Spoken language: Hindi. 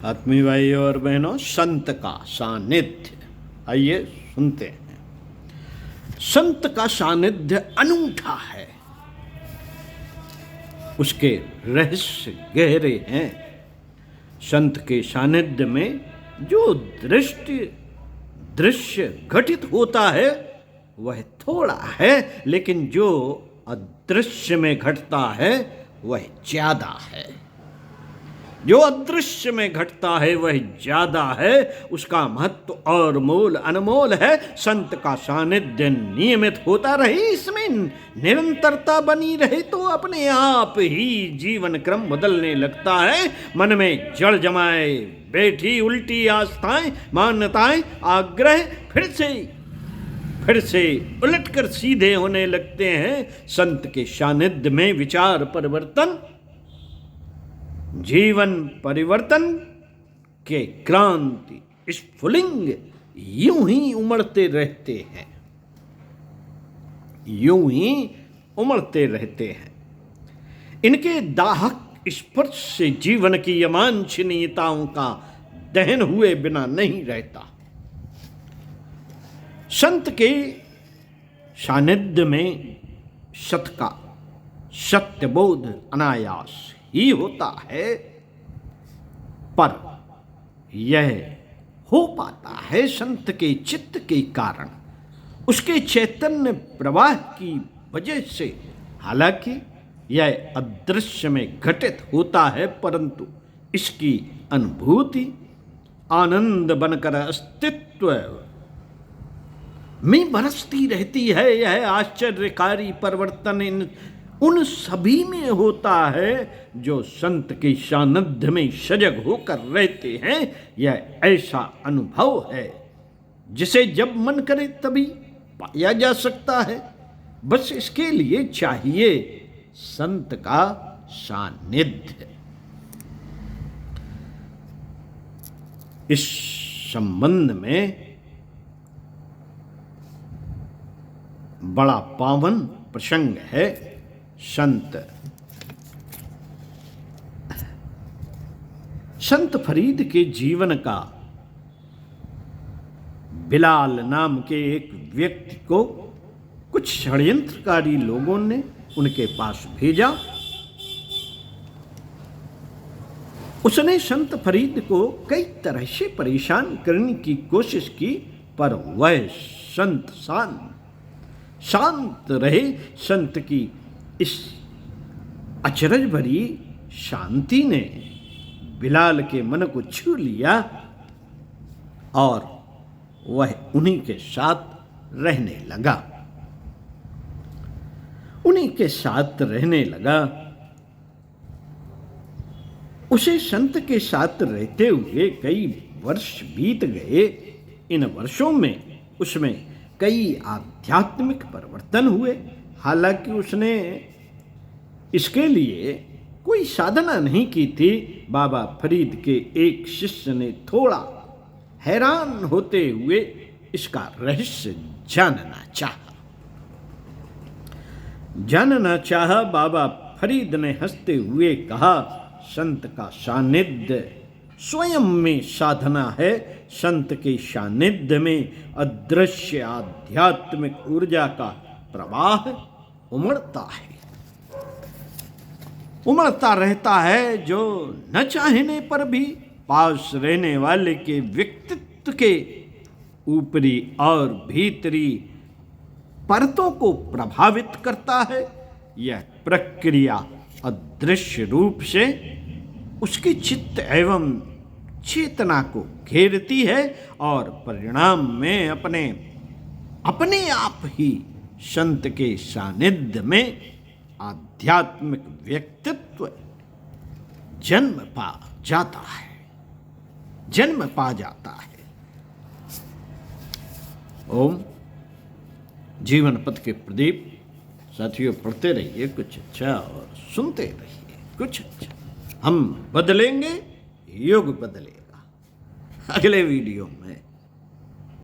आत्मीय भाइयों और बहनों, संत का सानिध्य, आइए सुनते हैं। संत का सानिध्य अनूठा है, उसके रहस्य गहरे हैं। संत के सानिध्य में जो दृश्य घटित होता है वह थोड़ा है, लेकिन जो अदृश्य में घटता है वह ज्यादा है। जो अदृश्य में घटता है वह ज्यादा है, उसका महत्व और मोल अनमोल है। संत का सानिध्य नियमित होता रहे, इसमें निरंतरता बनी रहे तो अपने आप ही जीवन क्रम बदलने लगता है। मन में जड़ जमाए बैठी उल्टी आस्थाएं, मान्यताएं, आग्रह फिर से उलटकर सीधे होने लगते हैं। संत के सानिध्य में विचार परिवर्तन, जीवन परिवर्तन के क्रांति स्फुलिंग यूं ही उमड़ते रहते हैं, यूं ही उमड़ते रहते हैं। इनके दाहक स्पर्श से जीवन की अवांछनीयताओं का दहन हुए बिना नहीं रहता। संत के सानिध्य में सत का सत्यबोध अनायास ही होता है, पर यह हो पाता है संत के चित्त के कारण, उसके चैतन्य प्रवाह की वजह से। हालांकि यह अदृश्य में घटित होता है, परंतु इसकी अनुभूति आनंद बनकर अस्तित्व में बरसती रहती है। यह आश्चर्यकारी परिवर्तन उन सभी में होता है जो संत के सानिध्य में सजग होकर रहते हैं। यह ऐसा अनुभव है जिसे जब मन करे तभी पाया जा सकता है। बस इसके लिए चाहिए संत का सानिध्य। इस संबंध में बड़ा पावन प्रसंग है। संत फरीद के जीवन का बिलाल नाम के एक व्यक्ति को कुछ षड्यंत्रकारी लोगों ने उनके पास भेजा। उसने संत फरीद को कई तरह से परेशान करने की कोशिश की, पर वह संत शांत रहे। संत की इस अचरज भरी शांति ने बिलाल के मन को छू लिया और वह उन्हीं के साथ रहने लगा। उसे संत के साथ रहते हुए कई वर्ष बीत गए। इन वर्षों में उसमें कई आध्यात्मिक परिवर्तन हुए। हालांकि उसने इसके लिए कोई साधना नहीं की थी। बाबा फरीद के एक शिष्य ने थोड़ा हैरान होते हुए इसका रहस्य जानना चाहा। बाबा फरीद ने हंसते हुए कहा, संत का सानिध्य स्वयं में साधना है। संत के सानिध्य में अदृश्य आध्यात्मिक ऊर्जा का प्रवाह उमड़ता रहता है, जो न चाहने पर भी पास रहने वाले के व्यक्तित्व के ऊपरी और भीतरी परतों को प्रभावित करता है। यह प्रक्रिया अदृश्य रूप से उसके चित्त एवं चेतना को घेरती है और परिणाम में अपने आप ही संत के सानिध्य में आध्यात्मिक व्यक्तित्व जन्म पा जाता है। ओम जीवन पथ के प्रदीप साथियों, पढ़ते रहिए कुछ अच्छा और सुनते रहिए कुछ अच्छा। हम बदलेंगे, युग बदलेगा। अगले वीडियो में